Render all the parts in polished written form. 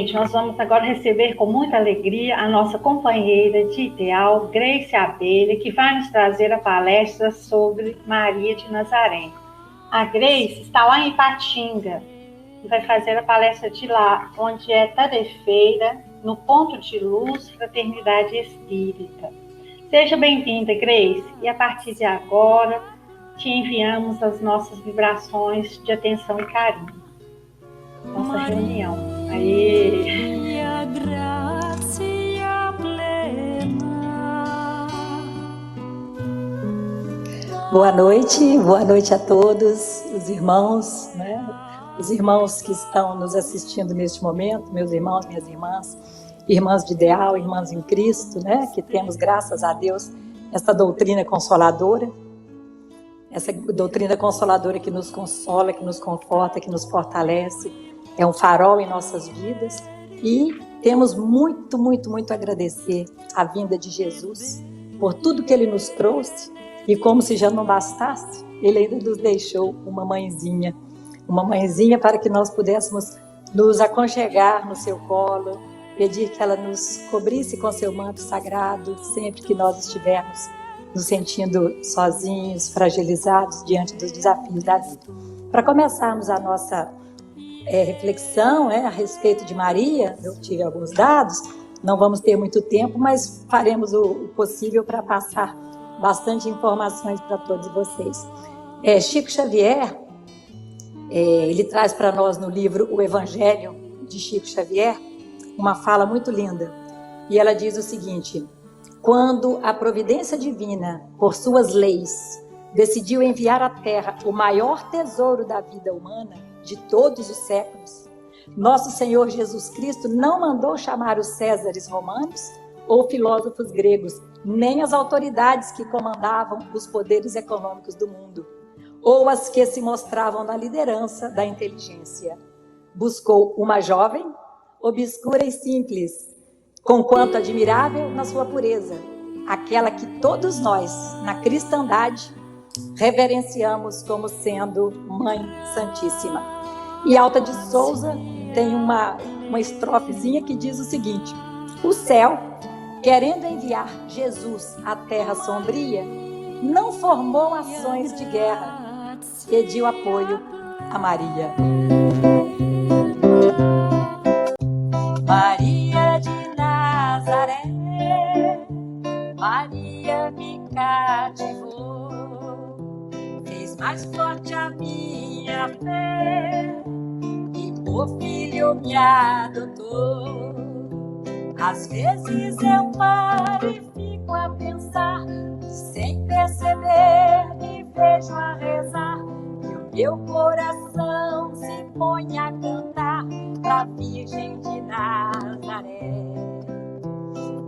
Gente, nós vamos agora receber com muita alegria a nossa companheira de ideal, Grace Abelha, que vai nos trazer a palestra sobre Maria de Nazaré. A Grace está lá em Ipatinga e vai fazer a palestra de lá, onde é tarefeira, no Ponto de Luz, Fraternidade Espírita. Seja bem-vinda, Grace, e a partir de agora te enviamos as nossas vibrações de atenção e carinho. Nossa reunião. Aê! Boa noite a todos os irmãos, né? Os irmãos que estão nos assistindo neste momento, meus irmãos, minhas irmãs, irmãs de ideal, irmãs em Cristo, né? Que temos, graças a Deus, essa doutrina consoladora que nos consola, que nos conforta, que nos fortalece, é um farol em nossas vidas e temos muito a agradecer a vinda de Jesus por tudo que Ele nos trouxe e como se já não bastasse, Ele ainda nos deixou uma mãezinha para que nós pudéssemos nos aconchegar no seu colo, pedir que ela nos cobrisse com seu manto sagrado sempre que nós estivermos nos sentindo sozinhos, fragilizados diante dos desafios da vida. Para começarmos a nossa reflexão a respeito de Maria, eu tive alguns dados, não vamos ter muito tempo, mas faremos o possível para passar bastante informações para todos vocês. Chico Xavier, ele traz para nós no livro O Evangelho de Chico Xavier uma fala muito linda, e ela diz o seguinte: quando a providência divina, por suas leis, decidiu enviar à Terra o maior tesouro da vida humana de todos os séculos, nosso Senhor Jesus Cristo não mandou chamar os Césares romanos ou filósofos gregos, nem as autoridades que comandavam os poderes econômicos do mundo, ou as que se mostravam na liderança da inteligência. Buscou uma jovem, obscura e simples, conquanto admirável na sua pureza, aquela que todos nós, na cristandade, reverenciamos como sendo Mãe Santíssima. E Alta de Souza tem uma estrofezinha que diz o seguinte: o céu, querendo enviar Jesus à terra sombria, não formou ações de guerra, pediu apoio a Maria. Maria de Nazaré, Maria me cativou, fez mais forte a minha fé e por filho me adotou. Às vezes eu paro e fico a pensar, sem perceber me vejo a rezar, e o meu coração se põe a cantar pra Virgem de Nazaré.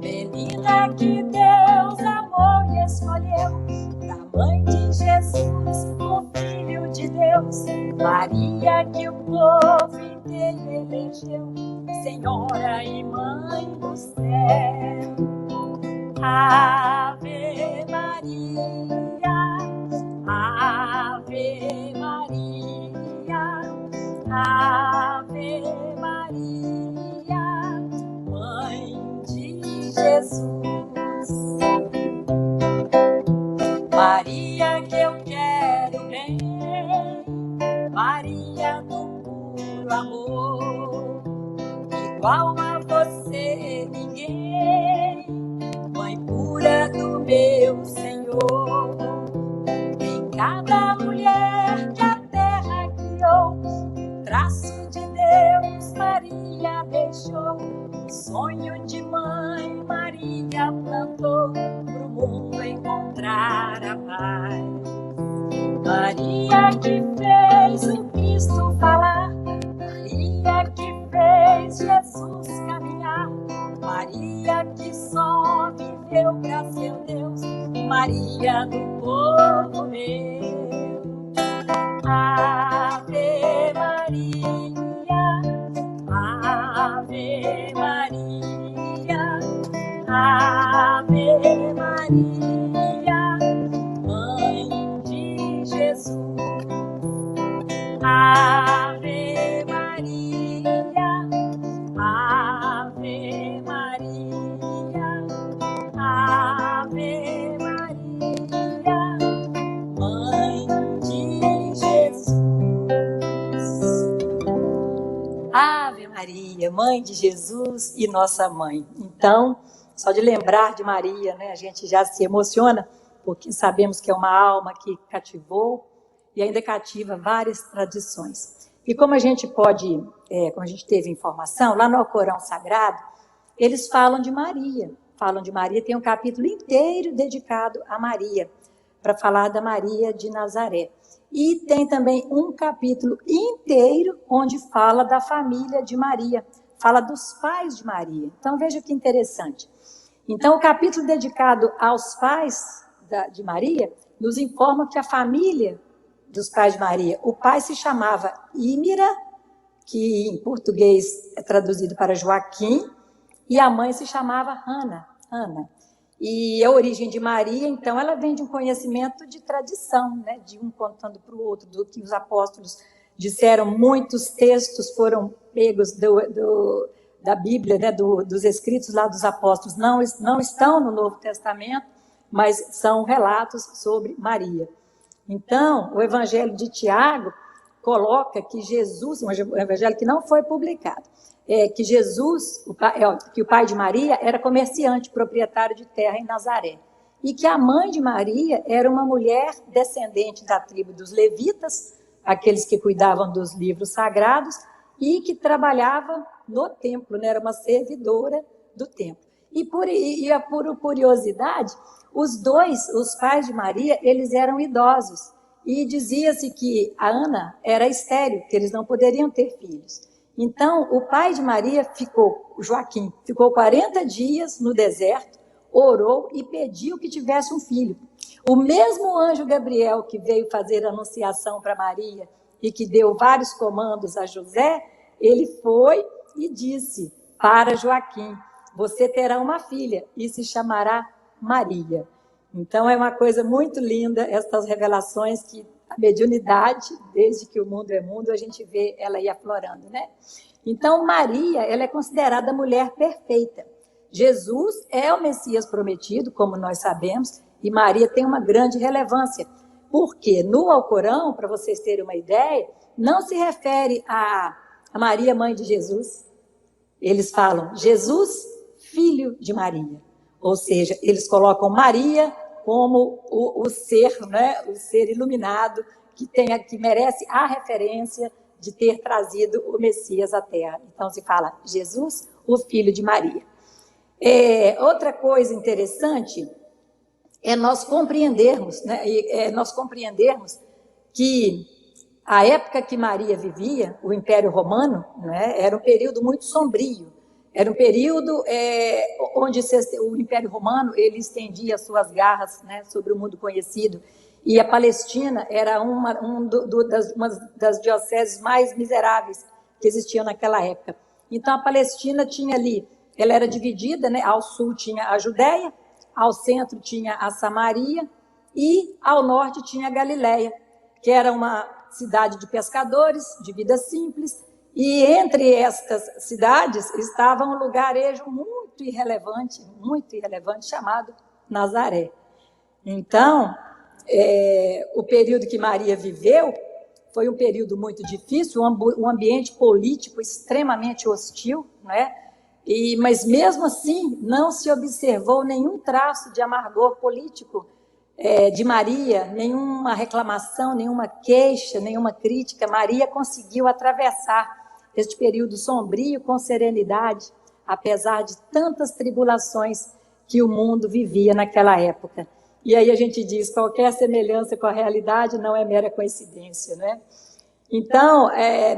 Menina que Deus amou e escolheu, da Mãe de Jesus, o Filho de Deus, Maria que o povo inteiro elegeu, Senhora e Mãe do céu. Ave Maria, Ave Maria, Ave Maria, Mãe de Jesus. Maria que eu quero bem, Maria do puro amor, igual a você ninguém, Mãe pura do meu Senhor. Em cada mulher que a terra criou, traço de Deus Maria deixou, o sonho de mãe Maria plantou, pro mundo encontrar a paz. Maria que fez o Cristo falar, Maria que fez Jesus caminhar, Maria que só viveu pra seu Deus, Maria do povo meu. Ave Maria, Ave Maria, Ave Maria, Mãe de Jesus. Ave Maria, Ave Ave Maria, Mãe de Jesus. Ave Maria, Mãe de Jesus e nossa mãe. Então, só de lembrar de Maria, né, a gente já se emociona, porque sabemos que é uma alma que cativou e ainda cativa várias tradições. E como a gente pode, como a gente teve informação, lá no Alcorão Sagrado, eles falam de Maria. Falam de Maria, tem um capítulo inteiro dedicado a Maria, para falar da Maria de Nazaré. E tem também um capítulo inteiro onde fala da família de Maria, fala dos pais de Maria. Então veja que interessante. Então o capítulo dedicado aos pais de Maria nos informa que a família dos pais de Maria, o pai se chamava Ímira, que em português é traduzido para Joaquim, e a mãe se chamava Ana. E a origem de Maria, então, ela vem de um conhecimento de tradição, né? De um contando para o outro, do que os apóstolos disseram. Muitos textos foram pegos da Bíblia, né? Dos escritos lá dos apóstolos, não estão no Novo Testamento, mas são relatos sobre Maria. Então, o Evangelho de Tiago coloca que Jesus, um evangelho que não foi publicado, que Jesus, que o pai de Maria era comerciante, proprietário de terra em Nazaré. E que a mãe de Maria era uma mulher descendente da tribo dos levitas, aqueles que cuidavam dos livros sagrados, e que trabalhava no templo, né? Era uma servidora do templo. E por curiosidade, os pais de Maria, eles eram idosos. E dizia-se que a Ana era estéril, que eles não poderiam ter filhos. Então, o pai de Maria Joaquim, ficou 40 dias no deserto, orou e pediu que tivesse um filho. O mesmo anjo Gabriel que veio fazer a anunciação para Maria e que deu vários comandos a José, ele foi e disse para Joaquim: você terá uma filha e se chamará Maria. Então, é uma coisa muito linda estas revelações que a mediunidade, desde que o mundo é mundo, a gente vê ela aí aflorando, né? Então, Maria, ela é considerada a mulher perfeita. Jesus é o Messias prometido, como nós sabemos, e Maria tem uma grande relevância, porque no Alcorão, para vocês terem uma ideia, não se refere a Maria, mãe de Jesus. Eles falam Jesus, filho de Maria. Ou seja, eles colocam Maria como o ser, né? O ser iluminado que merece a referência de ter trazido o Messias à Terra. Então se fala Jesus, o filho de Maria. Outra coisa interessante é nós compreendermos, né? Nós compreendermos que a época que Maria vivia, o Império Romano, né, era um período muito sombrio. Era um período onde o Império Romano ele estendia suas garras, né, sobre o mundo conhecido. E a Palestina era uma das dioceses mais miseráveis que existiam naquela época. Então, a Palestina tinha ali, ela era dividida, né, ao sul tinha a Judéia, ao centro tinha a Samaria e ao norte tinha a Galileia, que era uma cidade de pescadores, de vida simples. E entre estas cidades estava um lugarejo muito irrelevante, chamado Nazaré. Então, o período que Maria viveu foi um período muito difícil, um ambiente político extremamente hostil, né? Mas mesmo assim não se observou nenhum traço de amargor político de Maria, nenhuma reclamação, nenhuma queixa, nenhuma crítica. Maria conseguiu atravessar este período sombrio com serenidade, apesar de tantas tribulações que o mundo vivia naquela época. E aí a gente diz, qualquer semelhança com a realidade não é mera coincidência, né? Então,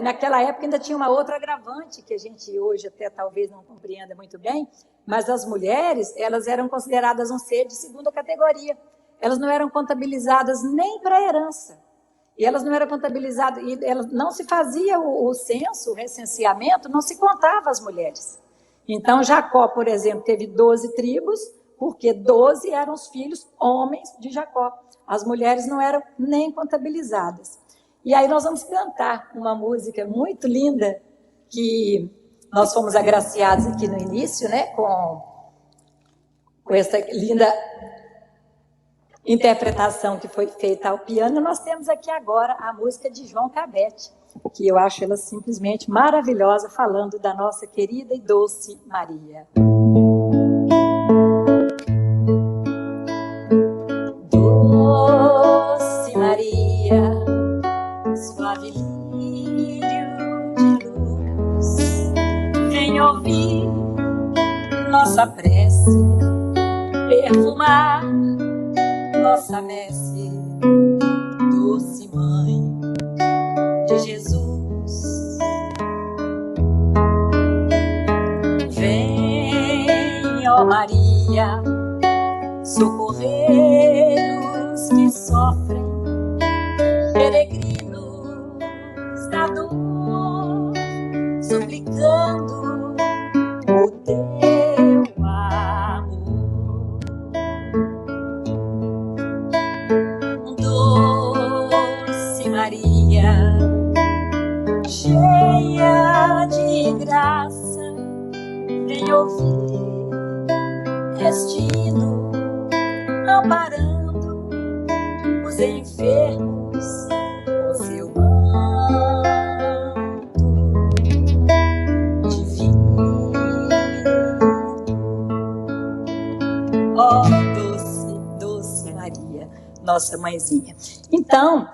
naquela época ainda tinha uma outra agravante, que a gente hoje até talvez não compreenda muito bem, mas as mulheres, elas eram consideradas um ser de segunda categoria. Elas não eram contabilizadas nem para a herança. E elas não eram contabilizadas, e não se fazia o censo, o recenseamento, não se contava as mulheres. Então, Jacó, por exemplo, teve 12 tribos, porque 12 eram os filhos homens de Jacó. As mulheres não eram nem contabilizadas. E aí nós vamos cantar uma música muito linda, que nós fomos agraciados aqui no início, né, com essa linda interpretação que foi feita ao piano, nós temos aqui agora a música de João Cabete, que eu acho ela simplesmente maravilhosa, falando da nossa querida e doce Maria. Doce Maria, suave lírio de luz, vem ouvir nossa prece, perfumar nossa messe, doce Mãe de Jesus. Vem, ó Maria, socorrer os que sofrem, peregrinos da dor, suplicando o teu amor. Doce Maria, cheia de graça, vem ouvir este hino, amparando os enfermos com seu manto divino. Ó doce, doce Maria, nossa mãezinha. Então,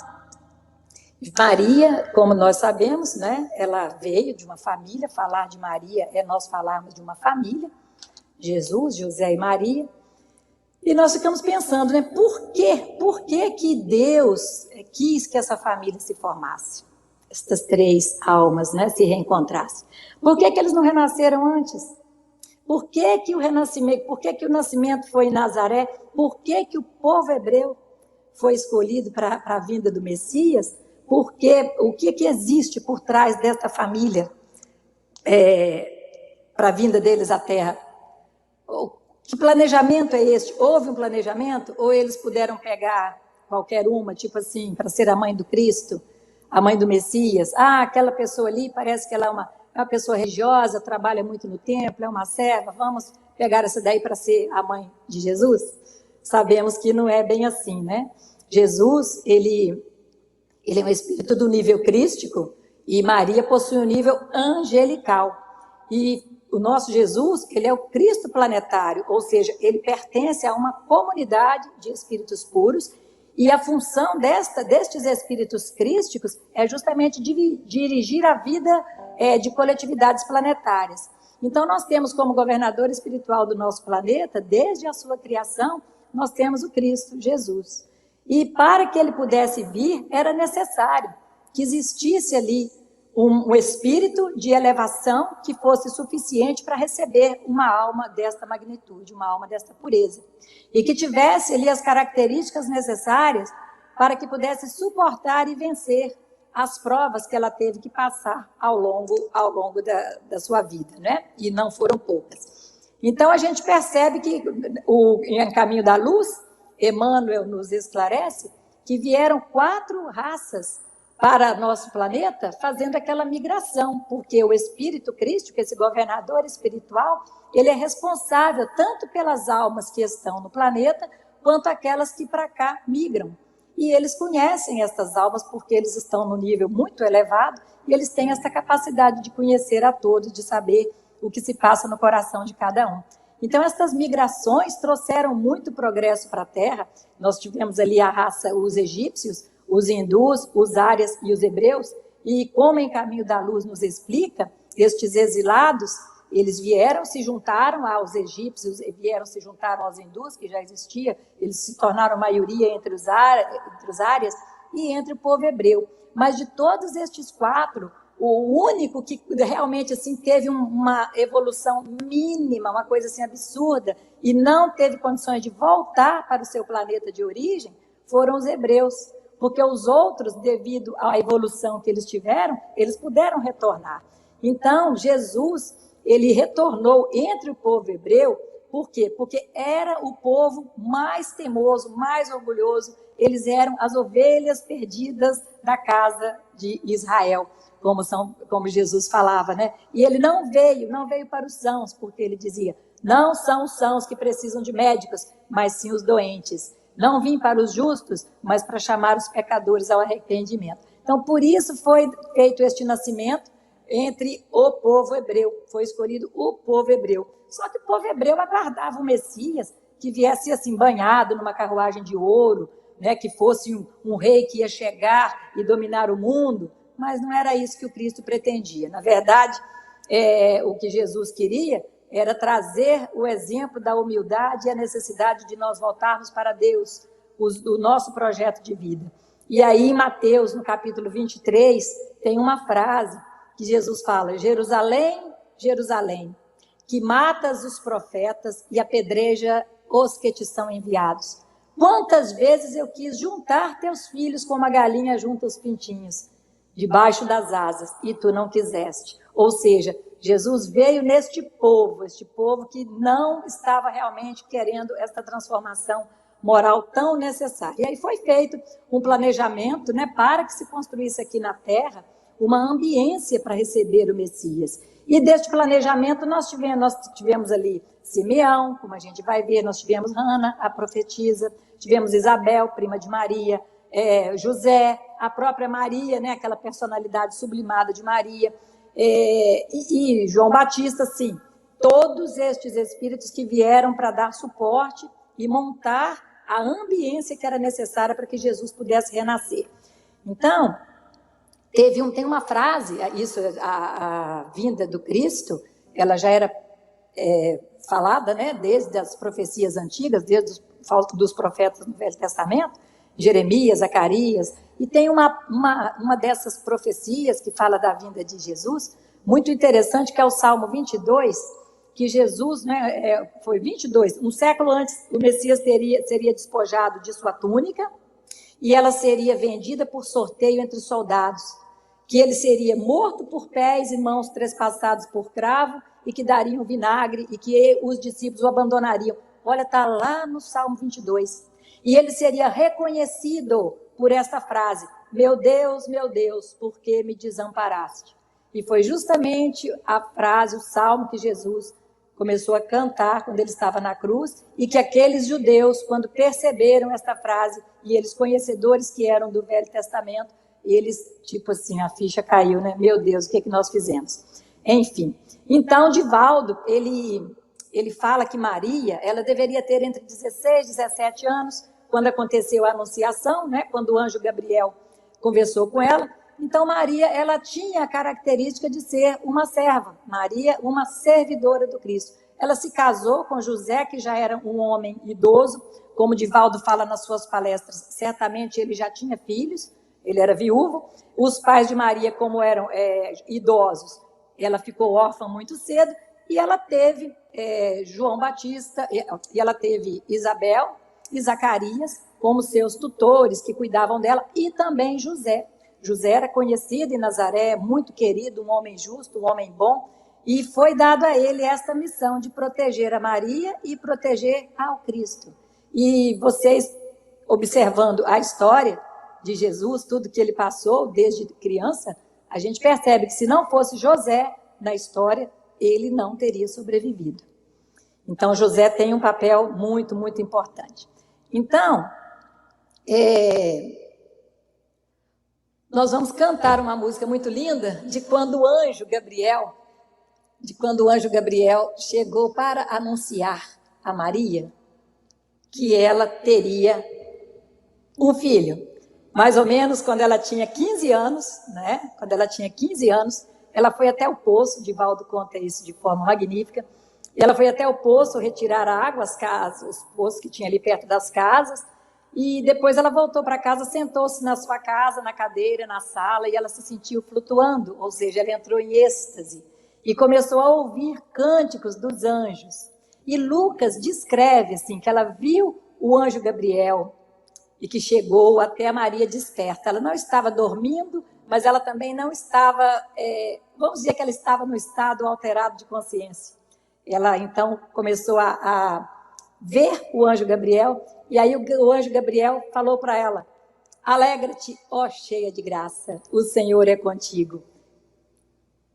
Maria, como nós sabemos, né, ela veio de uma família. Falar de Maria é nós falarmos de uma família, Jesus, José e Maria. E nós ficamos pensando, né, por que que Deus quis que essa família se formasse? Estas três almas, né, se reencontrassem. Por que que eles não renasceram antes? Por que que o nascimento foi em Nazaré? Por que que o povo hebreu foi escolhido para a vinda do Messias? Porque o que existe por trás desta família para a vinda deles à Terra? Que planejamento é este? Houve um planejamento? Ou eles puderam pegar qualquer uma, tipo assim, para ser a mãe do Cristo, a mãe do Messias? Ah, aquela pessoa ali parece que ela é uma pessoa religiosa, trabalha muito no templo, é uma serva, vamos pegar essa daí para ser a mãe de Jesus? Sabemos que não é bem assim, né? Jesus, ele é um espírito do nível crístico e Maria possui um nível angelical. E o nosso Jesus, ele é o Cristo planetário, ou seja, ele pertence a uma comunidade de espíritos puros, e a função destes espíritos crísticos é justamente dirigir a vida de coletividades planetárias. Então, nós temos como governador espiritual do nosso planeta, desde a sua criação, nós temos o Cristo, Jesus. E para que ele pudesse vir, era necessário que existisse ali um espírito de elevação que fosse suficiente para receber uma alma desta magnitude, uma alma desta pureza. E que tivesse ali as características necessárias para que pudesse suportar e vencer as provas que ela teve que passar ao longo da sua vida, né? E não foram poucas. Então, a gente percebe que em Caminho da Luz, Emmanuel nos esclarece que vieram 4 raças para nosso planeta, fazendo aquela migração, porque o espírito crístico, esse governador espiritual, ele é responsável tanto pelas almas que estão no planeta, quanto aquelas que para cá migram. E eles conhecem estas almas porque eles estão no nível muito elevado e eles têm essa capacidade de conhecer a todos, de saber o que se passa no coração de cada um. Então, essas migrações trouxeram muito progresso para a Terra. Nós tivemos ali a raça, os egípcios, os hindus, os árias e os hebreus, e como em Caminho da Luz nos explica, estes exilados, eles se juntaram aos egípcios, se juntaram aos hindus, que já existia, eles se tornaram maioria entre os árias e entre o povo hebreu. Mas de todos estes 4, o único que realmente assim, teve uma evolução mínima, uma coisa assim absurda, e não teve condições de voltar para o seu planeta de origem, foram os hebreus. Porque os outros, devido à evolução que eles tiveram, eles puderam retornar. Então, Jesus, ele retornou entre o povo hebreu, por quê? Porque era o povo mais temoso, mais orgulhoso, eles eram as ovelhas perdidas da casa de Israel, como Jesus falava, né? E ele não veio para os sãos, porque ele dizia, não são os sãos que precisam de médicos, mas sim os doentes. Não vim para os justos, mas para chamar os pecadores ao arrependimento. Então, por isso foi feito este nascimento entre o povo hebreu. Foi escolhido o povo hebreu. Só que o povo hebreu aguardava o Messias, que viesse assim, banhado numa carruagem de ouro, né, que fosse um rei que ia chegar e dominar o mundo, mas não era isso que o Cristo pretendia. Na verdade, o que Jesus queria era trazer o exemplo da humildade e a necessidade de nós voltarmos para Deus, o nosso projeto de vida. E aí, em Mateus, no capítulo 23, tem uma frase que Jesus fala: Jerusalém, Jerusalém, que matas os profetas e apedreja os que te são enviados. Quantas vezes eu quis juntar teus filhos como a galinha junta os pintinhos, debaixo das asas, e tu não quiseste. Ou seja, Jesus veio neste povo, este povo que não estava realmente querendo esta transformação moral tão necessária. E aí foi feito um planejamento, né, para que se construísse aqui na terra uma ambiência para receber o Messias. E deste planejamento nós tivemos ali Simeão, como a gente vai ver, nós tivemos Hana, a profetisa, tivemos Isabel, prima de Maria, José, a própria Maria, né, aquela personalidade sublimada de Maria, e João Batista, sim, todos estes espíritos que vieram para dar suporte e montar a ambiência que era necessária para que Jesus pudesse renascer. Então, tem uma frase, a vinda do Cristo, ela já era falada, né, desde as profecias antigas, desde dos profetas no Velho Testamento, Jeremias, Zacarias, e tem uma dessas profecias que fala da vinda de Jesus, muito interessante, que é o Salmo 22, que Jesus, né, foi 22, um século antes, o Messias seria despojado de sua túnica, e ela seria vendida por sorteio entre os soldados, que ele seria morto por pés e mãos trespassados por cravo, e que dariam vinagre, e que os discípulos o abandonariam. Olha, está lá no Salmo 22. E ele seria reconhecido por esta frase: meu Deus, por que me desamparaste? E foi justamente a frase, o salmo que Jesus começou a cantar quando ele estava na cruz, e que aqueles judeus, quando perceberam esta frase, e eles conhecedores que eram do Velho Testamento, eles, tipo assim, a ficha caiu, né? Meu Deus, o que nós fizemos? Enfim, então Divaldo, ele fala que Maria, ela deveria ter entre 16 e 17 anos, quando aconteceu a anunciação, né? Quando o anjo Gabriel conversou com ela. Então Maria, ela tinha a característica de ser uma serva, Maria, uma servidora do Cristo. Ela se casou com José, que já era um homem idoso, como Divaldo fala nas suas palestras, certamente ele já tinha filhos, ele era viúvo. Os pais de Maria, como eram idosos, ela ficou órfã muito cedo, e ela teve João Batista, e ela teve Isabel e Zacarias como seus tutores, que cuidavam dela, e também José. José era conhecido em Nazaré, muito querido, um homem justo, um homem bom, e foi dado a ele esta missão de proteger a Maria e proteger ao Cristo. E vocês, observando a história de Jesus, tudo que ele passou desde criança, a gente percebe que se não fosse José na história, ele não teria sobrevivido. Então, José tem um papel muito, muito importante. Então, nós vamos cantar uma música muito linda de quando o anjo Gabriel chegou para anunciar a Maria que ela teria um filho. Mais ou menos quando ela tinha 15 anos, né? Quando ela tinha 15 anos, ela foi até o poço, Divaldo conta isso de forma magnífica, e ela foi até o poço retirar a água, os poços que tinha ali perto das casas, e depois ela voltou para casa, sentou-se na sua casa, na cadeira, na sala, e ela se sentiu flutuando, ou seja, ela entrou em êxtase, e começou a ouvir cânticos dos anjos. E Lucas descreve assim, que ela viu o anjo Gabriel, e que chegou até a Maria desperta. Ela não estava dormindo, mas ela também não estava, vamos dizer que ela estava no estado alterado de consciência. Ela então começou a ver o anjo Gabriel, e aí o anjo Gabriel falou para ela: alegra-te, ó cheia de graça, o Senhor é contigo.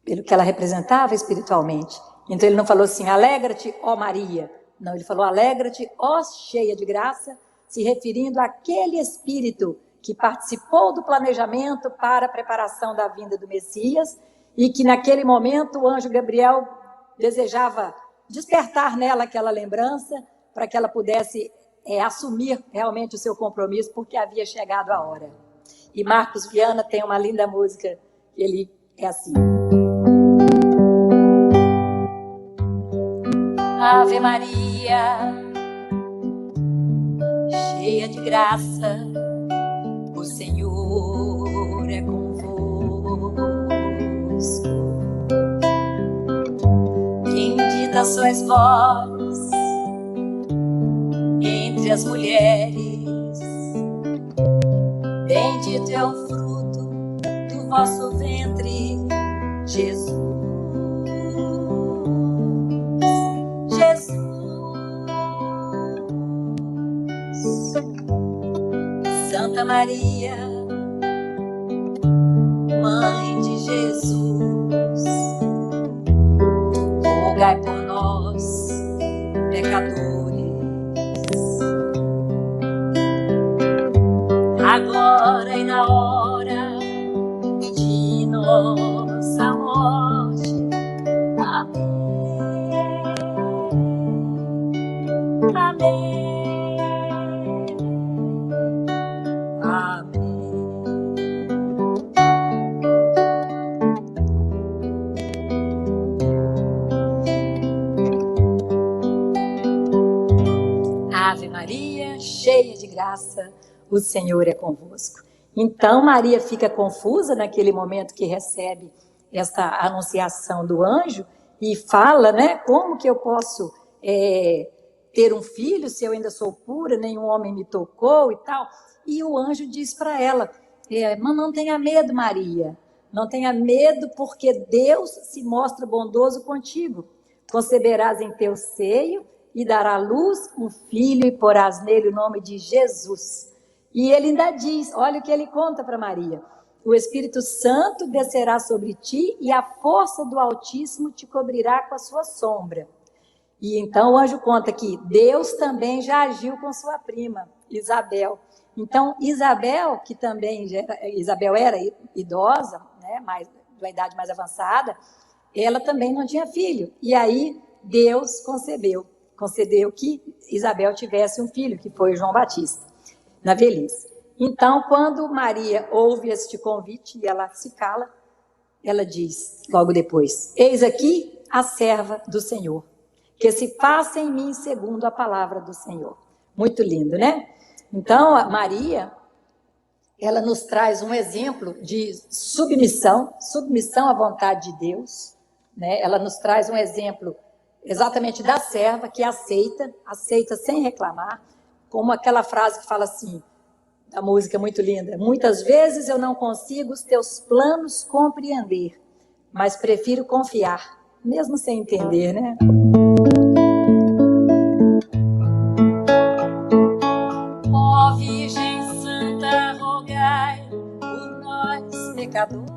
Pelo que ela representava espiritualmente. Então ele não falou assim, alegra-te, ó Maria. Não, ele falou, alegra-te, ó cheia de graça, se referindo àquele Espírito que participou do planejamento para a preparação da vinda do Messias e que naquele momento o anjo Gabriel desejava despertar nela aquela lembrança para que ela pudesse assumir realmente o seu compromisso, porque havia chegado a hora. E Marcos Viana tem uma linda música, que ele é assim. Ave Maria, cheia de graça, o Senhor é convosco. Bendita sois vós entre as mulheres, bendito é o fruto do vosso ventre, Jesus. Jesus. Santa Maria, Mãe de Jesus, rogai por nós, pecadores, agora e na hora de nossa morte. Amém. Amém. Amém. Ave Maria, cheia de graça, o Senhor é convosco. Então Maria fica confusa naquele momento que recebe esta anunciação do anjo e fala, né, como que eu posso ter um filho se eu ainda sou pura, nenhum homem me tocou e tal. E o anjo diz para ela, não tenha medo, Maria, não tenha medo, porque Deus se mostra bondoso contigo. Conceberás em teu seio e dará à luz um filho e porás nele o nome de Jesus. E ele ainda diz, olha o que ele conta para Maria: o Espírito Santo descerá sobre ti e a força do Altíssimo te cobrirá com a sua sombra. E então o anjo conta que Deus também já agiu com sua prima, Isabel. Então Isabel, que também Isabel era idosa, né, de uma idade mais avançada, ela também não tinha filho. E aí Deus concedeu que Isabel tivesse um filho, que foi João Batista, na velhice. Então, quando Maria ouve este convite e ela se cala, ela diz logo depois: eis aqui a serva do Senhor, que se faça em mim segundo a palavra do Senhor. Muito lindo, né? Então, a Maria, ela nos traz um exemplo de submissão à vontade de Deus, né? Ela nos traz um exemplo exatamente da serva que aceita sem reclamar, como aquela frase que fala assim, a música é muito linda: muitas vezes eu não consigo os teus planos compreender, mas prefiro confiar, mesmo sem entender, né? Ó Virgem Santa, rogai por nós, pecadores,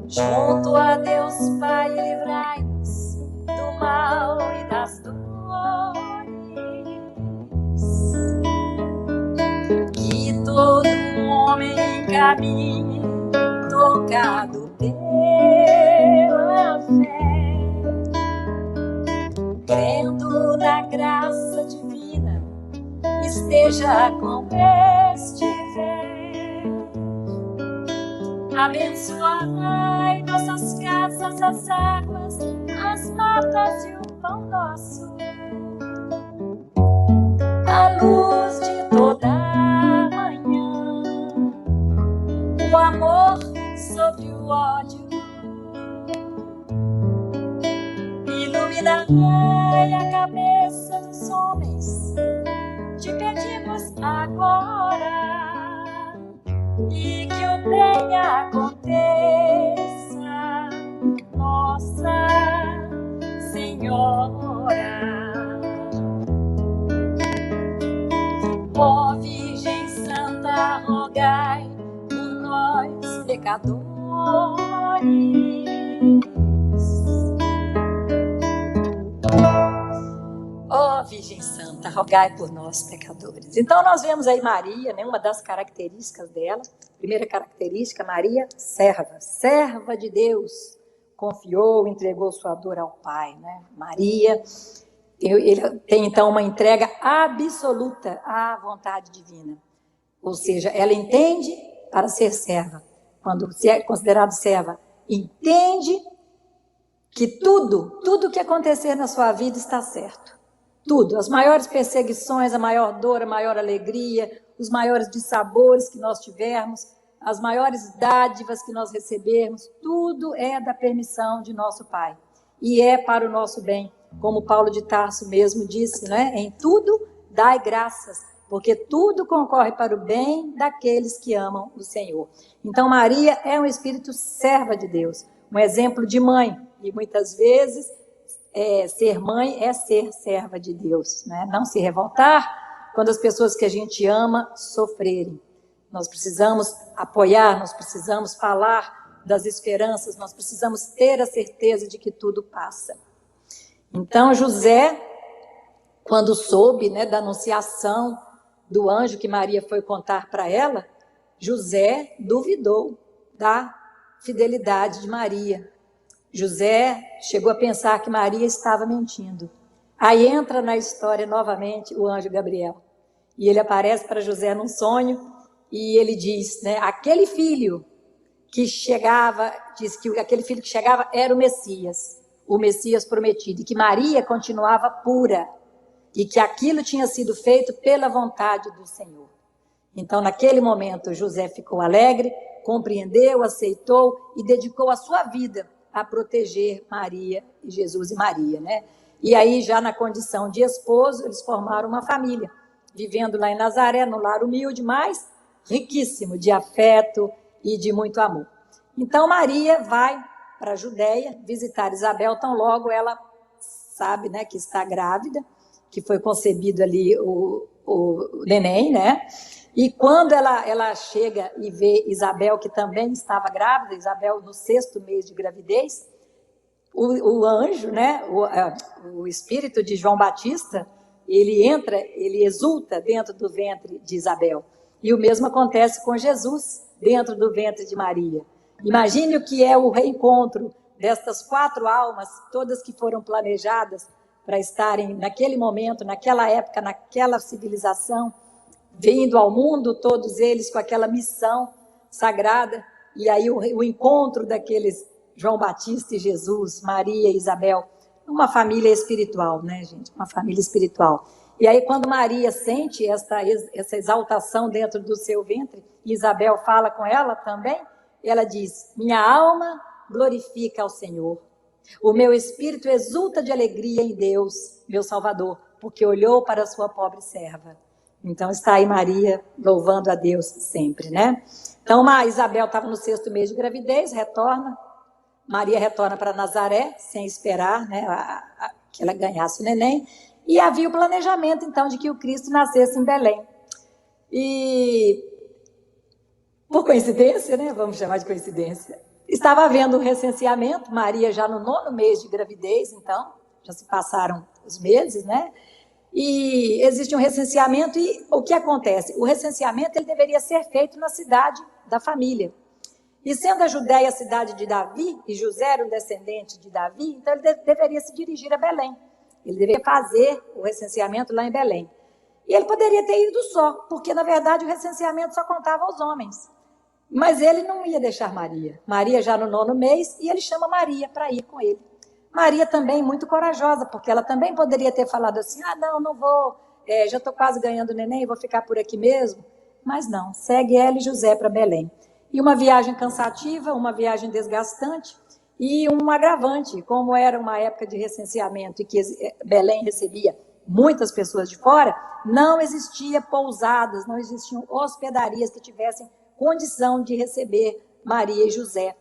junto a Deus Pai, livrai-nos do mal e das dores. Que todo homem caminhe tocado pela fé, crendo na graça divina, esteja com estiver. Abençoai nossas casas, as águas, as matas e o pão nosso, a luz de toda manhã, o amor sobre o ódio. Iluminai a cabeça dos homens, te pedimos agora, e que o bem aconteça, Nossa Senhora. Ó Virgem Santa, rogai por nós, pecadores. Virgem Santa, rogai por nós, pecadores. Então, nós vemos aí Maria, né, uma das características dela. Primeira característica, Maria, serva de Deus. Confiou, entregou sua dor ao Pai, né? Maria, ele tem então uma entrega absoluta à vontade divina. Ou seja, ela entende para ser serva. Quando se é considerado serva, entende que tudo que acontecer na sua vida está certo. Tudo, as maiores perseguições, a maior dor, a maior alegria, os maiores dissabores que nós tivermos, as maiores dádivas que nós recebermos, tudo é da permissão de nosso Pai. E é para o nosso bem, como Paulo de Tarso mesmo disse, né? Em tudo dai graças, porque tudo concorre para o bem daqueles que amam o Senhor. Então Maria é um espírito serva de Deus, um exemplo de mãe. E muitas vezes ser mãe é ser serva de Deus, né? Não se revoltar quando as pessoas que a gente ama sofrerem. Nós precisamos apoiar, nós precisamos falar das esperanças, nós precisamos ter a certeza de que tudo passa. Então José, quando soube, né, da anunciação do anjo que Maria foi contar para ela, José duvidou da fidelidade de Maria. José chegou a pensar que Maria estava mentindo. Aí entra na história novamente o anjo Gabriel. E ele aparece para José num sonho e ele diz, né, aquele filho que chegava, diz que aquele filho que chegava era o Messias prometido, e que Maria continuava pura, e que aquilo tinha sido feito pela vontade do Senhor. Então, naquele momento, José ficou alegre, compreendeu, aceitou e dedicou a sua vida a proteger Maria e Jesus e Maria, né? E aí, já na condição de esposo, eles formaram uma família, vivendo lá em Nazaré, no lar humilde, mas riquíssimo de afeto e de muito amor. Então, Maria vai para a Judéia visitar Isabel, tão logo ela sabe, né, que está grávida, que foi concebido ali o neném, né? E quando ela chega e vê Isabel, que também estava grávida, Isabel no 6º mês de gravidez, o anjo, né, o espírito de João Batista, ele exulta dentro do ventre de Isabel. E o mesmo acontece com Jesus dentro do ventre de Maria. Imagine o que é o reencontro destas 4 almas, todas que foram planejadas para estarem naquele momento, naquela época, naquela civilização, vindo ao mundo, todos eles com aquela missão sagrada. E aí o encontro daqueles João Batista e Jesus, Maria e Isabel, uma família espiritual, né, gente? Uma família espiritual. E aí, quando Maria sente essa exaltação dentro do seu ventre, e Isabel fala com ela também, ela diz, minha alma glorifica ao Senhor. O meu espírito exulta de alegria em Deus, meu Salvador, porque olhou para a sua pobre serva. Então está aí Maria louvando a Deus sempre, né? Então a Isabel estava no 6º mês de gravidez, Maria retorna para Nazaré, sem esperar, né, que ela ganhasse o neném. E havia o planejamento, então, de que o Cristo nascesse em Belém. E, por coincidência, né, vamos chamar de coincidência, estava havendo um recenseamento, Maria já no 9º mês de gravidez, então, já se passaram os meses, né? E existe um recenseamento e o que acontece? O recenseamento ele deveria ser feito na cidade da família. E sendo a Judéia a cidade de Davi, e José era um descendente de Davi, então ele deveria se dirigir a Belém. Ele deveria fazer o recenseamento lá em Belém. E ele poderia ter ido só, porque na verdade o recenseamento só contava aos homens. Mas ele não ia deixar Maria. Maria já no 9º mês, e ele chama Maria para ir com ele. Maria também muito corajosa, porque ela também poderia ter falado assim, não vou, já estou quase ganhando o neném, vou ficar por aqui mesmo. Mas não, segue ela e José para Belém. E uma viagem cansativa, uma viagem desgastante e um agravante, como era uma época de recenseamento e que Belém recebia muitas pessoas de fora, não existia pousadas, não existiam hospedarias que tivessem condição de receber Maria e José.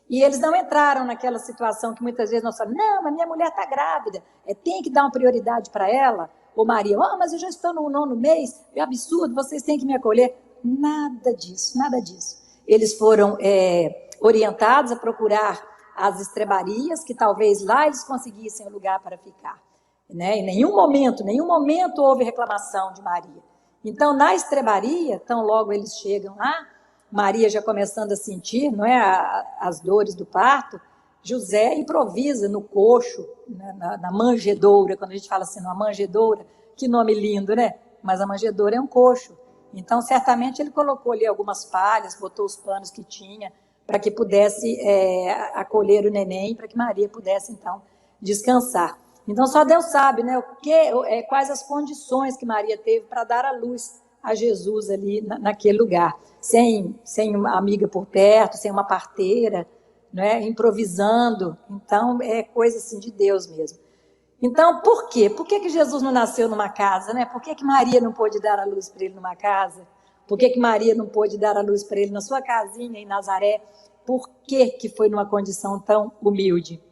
E eles não entraram naquela situação que muitas vezes nós falamos, não, mas minha mulher está grávida, tem que dar uma prioridade para ela. Ou Maria, mas eu já estou no 9º mês, é absurdo, vocês têm que me acolher. Nada disso, nada disso. Eles foram orientados a procurar as estrebarias, que talvez lá eles conseguissem um lugar para ficar. né? Em nenhum momento houve reclamação de Maria. Então, na estrebaria, tão logo eles chegam lá, Maria já começando a sentir, não é, as dores do parto, José improvisa no coxo, né, na manjedoura, quando a gente fala assim, numa manjedoura, que nome lindo, né? Mas a manjedoura é um coxo. Então, certamente, ele colocou ali algumas palhas, botou os panos que tinha, para que pudesse acolher o neném, para que Maria pudesse, então, descansar. Então, só Deus sabe, né, quais as condições que Maria teve para dar a luz a Jesus ali naquele lugar. Sem uma amiga por perto, sem uma parteira, né, improvisando. Então, é coisa assim de Deus mesmo. Então, por quê? Por que Jesus não nasceu numa casa, né? Por que Maria não pôde dar a luz para ele numa casa? Por que Maria não pôde dar a luz para ele na sua casinha em Nazaré? Por que foi numa condição tão humilde?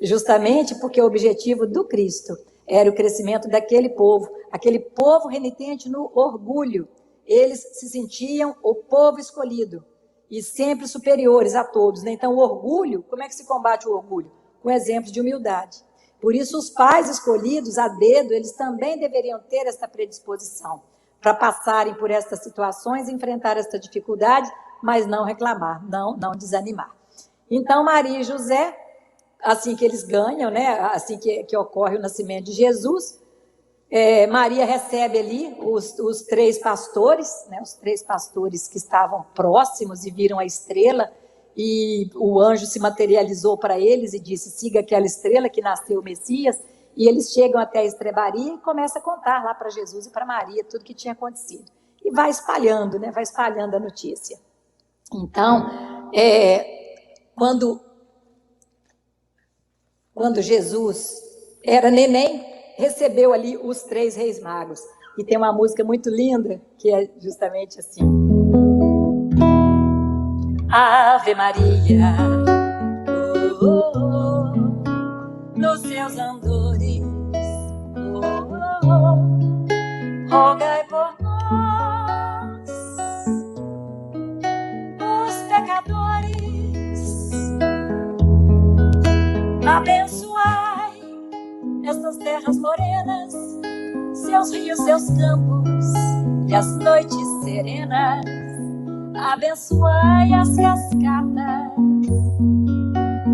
Justamente porque o objetivo do Cristo era o crescimento daquele povo, aquele povo renitente no orgulho. Eles se sentiam o povo escolhido e sempre superiores a todos, né? Então, o orgulho, como é que se combate o orgulho? Com exemplos de humildade. Por isso, os pais escolhidos a dedo, eles também deveriam ter esta predisposição para passarem por estas situações, enfrentar esta dificuldade, mas não reclamar, não desanimar. Então, Maria e José, assim que eles ganham, né, assim que ocorre o nascimento de Jesus, Maria recebe ali os 3 pastores, né, os 3 pastores que estavam próximos e viram a estrela, e o anjo se materializou para eles e disse, siga aquela estrela que nasceu o Messias, e eles chegam até a estrebaria e começam a contar lá para Jesus e para Maria tudo que tinha acontecido. E vai espalhando, né, vai espalhando a notícia. Então, quando Jesus era neném, recebeu ali os 3 reis magos. E tem uma música muito linda, que é justamente assim. Ave Maria, oh, oh, oh, nos seus andores, oh, oh, oh, rogai por nós, os pecadores, abençoai estas terras morenas, seus rios, seus campos e as noites serenas. Abençoai as cascatas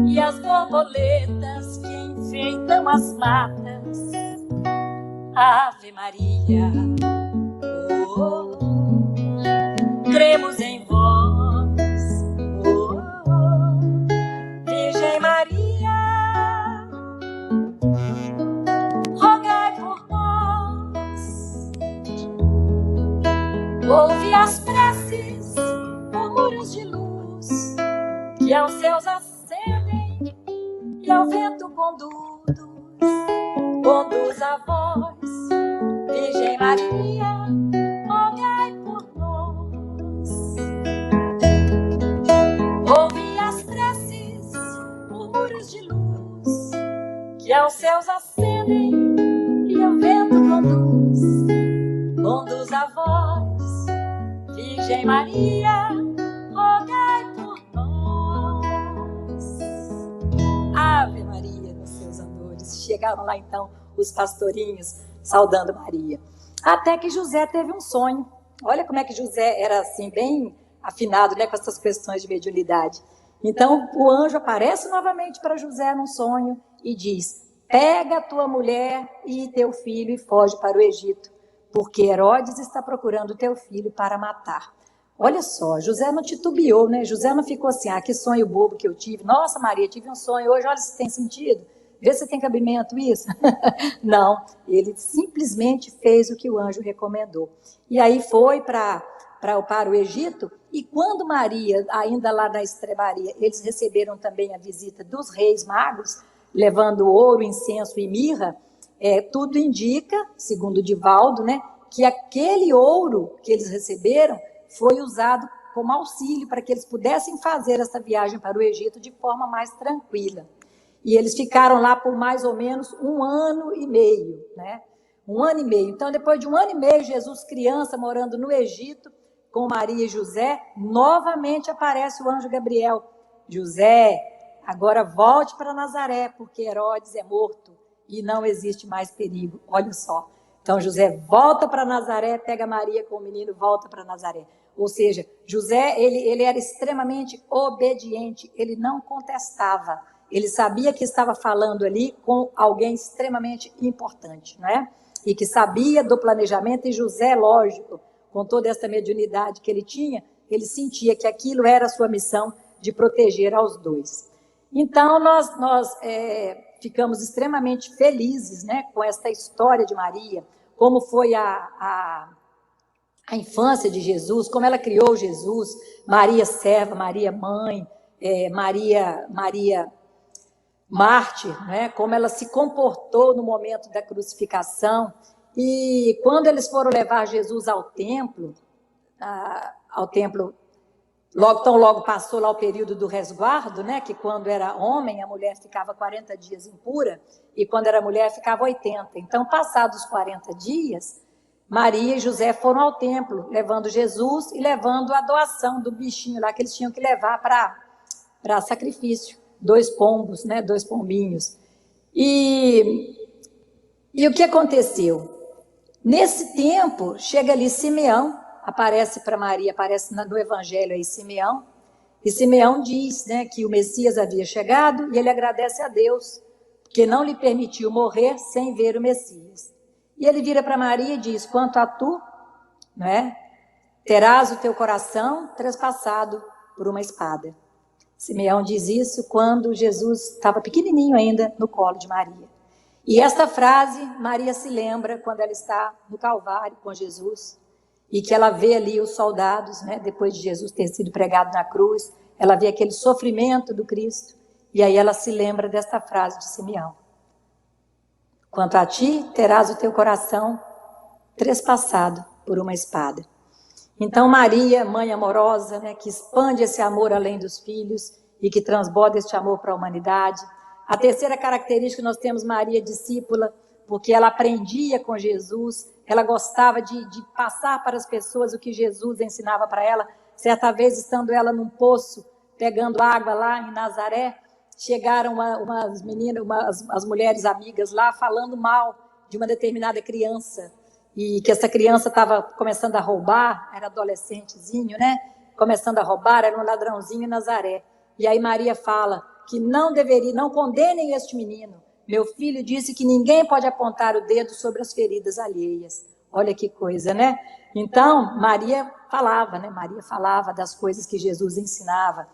e as borboletas que enfeitam as matas. Ave Maria, oh, oh, oh, cremos em vós, oh, oh, oh, Virgem Maria, rogai por nós. Ouve as preces, murmúrios de luz, que aos céus acendem e ao vento conduz a voz. Virgem Maria, rogai por nós. Ouve as preces, murmúrios de luz, que aos céus acendem e ao vento conduz a voz. Virgem Maria, rogai por nós. Ave Maria, nos seus andores. Chegaram lá então os pastorinhos saudando Maria. Até que José teve um sonho. Olha como é que José era assim, bem afinado, né, com essas questões de mediunidade. Então o anjo aparece novamente para José num sonho e diz: pega a tua mulher e teu filho e foge para o Egito, porque Herodes está procurando teu filho para matar. Olha só, José não titubeou, né? José não ficou assim, que sonho bobo que eu tive. Nossa, Maria, tive um sonho hoje, olha se tem sentido. Vê se tem cabimento isso. Não, ele simplesmente fez o que o anjo recomendou. E aí foi para o Egito, e quando Maria, ainda lá na estrebaria, eles receberam também a visita dos reis magos, levando ouro, incenso e mirra, tudo indica, segundo Divaldo, né, que aquele ouro que eles receberam foi usado como auxílio para que eles pudessem fazer essa viagem para o Egito de forma mais tranquila. E eles ficaram lá por mais ou menos 1 ano e meio, né? 1 ano e meio. Então, depois de 1 ano e meio, Jesus, criança, morando no Egito, com Maria e José, novamente aparece o anjo Gabriel. José, agora volte para Nazaré, porque Herodes é morto e não existe mais perigo. Olha só. Então José volta para Nazaré, pega Maria com o menino, volta para Nazaré. Ou seja, José, ele era extremamente obediente, ele não contestava. Ele sabia que estava falando ali com alguém extremamente importante, não é? E que sabia do planejamento, e José, lógico, com toda essa mediunidade que ele tinha, ele sentia que aquilo era a sua missão de proteger aos dois. Então, nós ficamos extremamente felizes, né, com esta história de Maria, como foi a infância de Jesus, como ela criou Jesus, Maria serva, Maria mãe, Maria mártir, né, como ela se comportou no momento da crucificação. E quando eles foram levar Jesus ao templo, logo passou lá o período do resguardo, né, que quando era homem, a mulher ficava 40 dias impura, e quando era mulher, ficava 80. Então, passados os 40 dias, Maria e José foram ao templo, levando Jesus e levando a doação do bichinho lá, que eles tinham que levar para sacrifício. 2 pombos, né, 2 pombinhos. E o que aconteceu? Nesse tempo, chega ali Simeão, aparece para Maria, aparece no Evangelho aí Simeão, e Simeão diz, né, que o Messias havia chegado, e ele agradece a Deus, porque não lhe permitiu morrer sem ver o Messias. E ele vira para Maria e diz: quanto a tu, né, terás o teu coração trespassado por uma espada. Simeão diz isso quando Jesus estava pequenininho ainda no colo de Maria. E esta frase, Maria se lembra quando ela está no Calvário com Jesus, e que ela vê ali os soldados, né, depois de Jesus ter sido pregado na cruz, ela vê aquele sofrimento do Cristo, e aí ela se lembra desta frase de Simeão: quanto a ti, terás o teu coração trespassado por uma espada. Então Maria, mãe amorosa, né, que expande esse amor além dos filhos e que transborda este amor para a humanidade. A terceira característica, nós temos Maria discípula, porque ela aprendia com Jesus, ela gostava de passar para as pessoas o que Jesus ensinava para ela. Certa vez, estando ela num poço, pegando água lá em Nazaré, chegaram umas meninas, as mulheres amigas lá, falando mal de uma determinada criança, e que essa criança estava começando a roubar, era adolescentezinho, né? Começando a roubar, era um ladrãozinho em Nazaré. E aí Maria fala que não condenem este menino. Meu filho disse que ninguém pode apontar o dedo sobre as feridas alheias. Olha que coisa, né? Então, Maria falava das coisas que Jesus ensinava.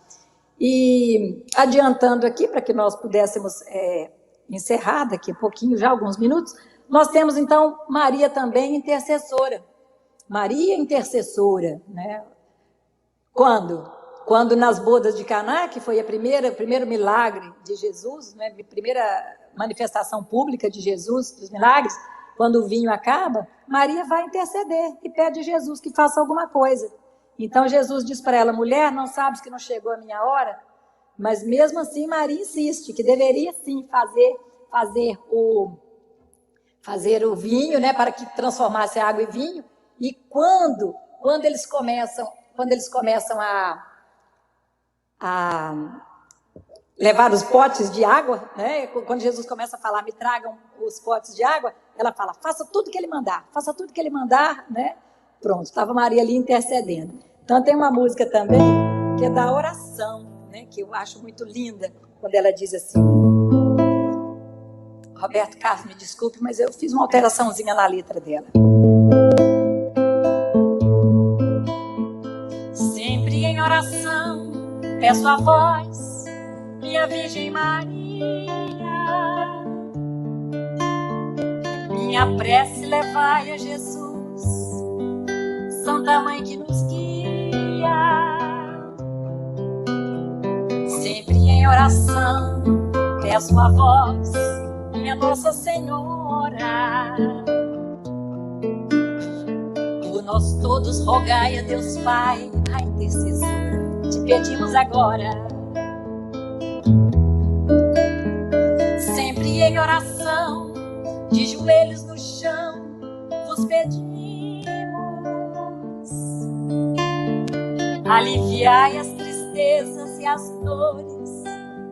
E adiantando aqui, para que nós pudéssemos encerrar daqui a pouquinho, já alguns minutos, nós temos então Maria também intercessora. Maria intercessora, né? Quando nas bodas de Caná, que foi o primeiro milagre de Jesus, né? A primeira manifestação pública de Jesus, dos milagres, quando o vinho acaba, Maria vai interceder e pede a Jesus que faça alguma coisa. Então Jesus diz para ela: mulher, não sabes que não chegou a minha hora? Mas mesmo assim Maria insiste que deveria sim fazer o vinho, né, para que transformasse a água em vinho. E quando eles começam a levar os potes de água, né, quando Jesus começa a falar: me tragam os potes de água, ela fala: faça tudo que ele mandar, né? Pronto, estava Maria ali intercedendo. Então tem uma música também que é da oração, né, que eu acho muito linda, quando ela diz assim: Roberto Carlos, me desculpe, mas eu fiz uma alteraçãozinha na letra dela. Sempre em oração peço a vós, minha Virgem Maria, minha prece levai a Jesus, Santa Mãe que nos guia. Sempre em oração peço a vós, minha Nossa Senhora, por nós todos rogai a Deus Pai, a intercessora, te pedimos agora. Sempre em oração, de joelhos no chão, vos pedimos, aliviai as tristezas e as dores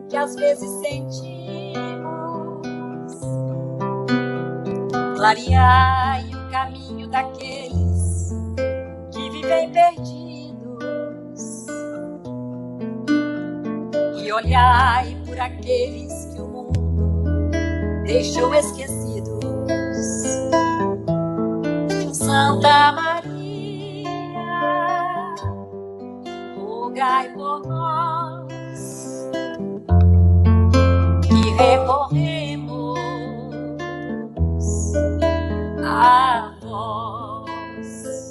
que às vezes sentimos. Clareai o caminho daqueles que vivem perdidos e olhai por aqueles que o mundo deixou esquecidos. Santa Maria, rogai por nós que recorremos a vós.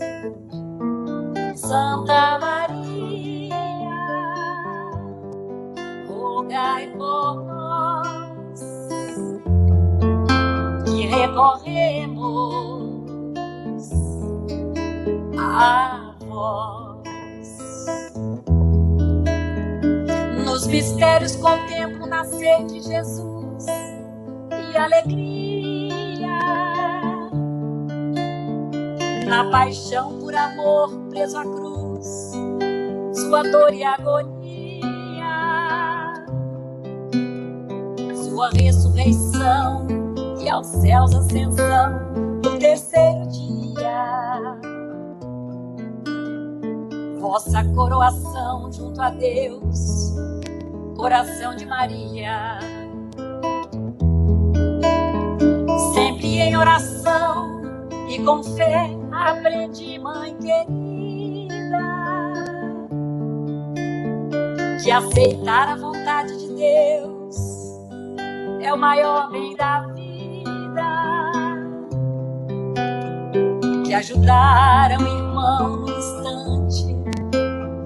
Santa Maria, rogai por nós que recorremos a vós. Nos mistérios contemplo o nascer de Jesus e alegria, na paixão por amor preso à cruz, sua dor e agonia, sua ressurreição e aos céus ascensão no terceiro dia, vossa coroação junto a Deus, coração de Maria, sempre em oração e com fé aprendi, mãe querida, que aceitar a vontade de Deus é o maior bem da vida, que ajudar um irmão no instante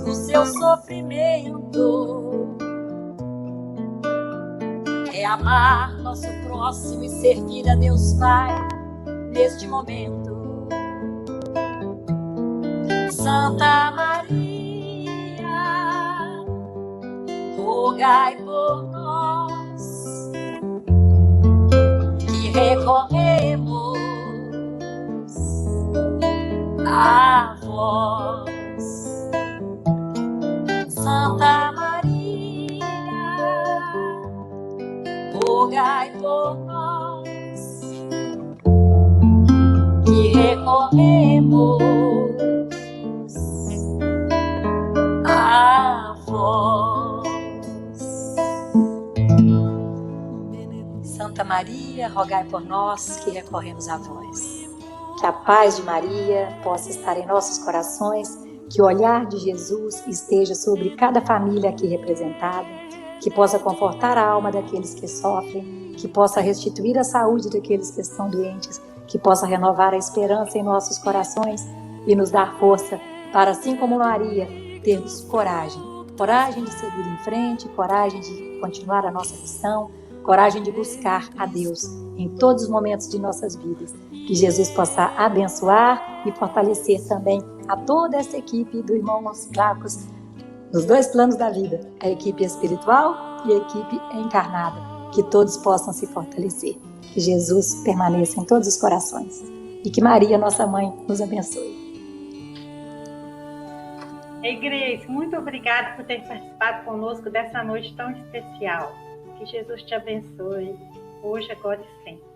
do seu sofrimento é amar nosso próximo e servir a Deus Pai neste momento. Santa Maria, rogai por nós que recorremos a vós. Santa Maria, rogai por nós que recorremos a vós. Santa Maria, rogai por nós que recorremos a vós. Que a paz de Maria possa estar em nossos corações, que o olhar de Jesus esteja sobre cada família aqui representada, que possa confortar a alma daqueles que sofrem, que possa restituir a saúde daqueles que estão doentes, que possa renovar a esperança em nossos corações e nos dar força para, assim como Maria, termos coragem de seguir em frente, coragem de continuar a nossa missão, coragem de buscar a Deus em todos os momentos de nossas vidas. Que Jesus possa abençoar e fortalecer também a toda essa equipe do Irmãos Marcos, nos dois planos da vida, a equipe espiritual e a equipe encarnada, que todos possam se fortalecer. Que Jesus permaneça em todos os corações e que Maria, nossa mãe, nos abençoe. Ei, Grace, muito obrigada por ter participado conosco dessa noite tão especial. Que Jesus te abençoe, hoje, agora e sempre.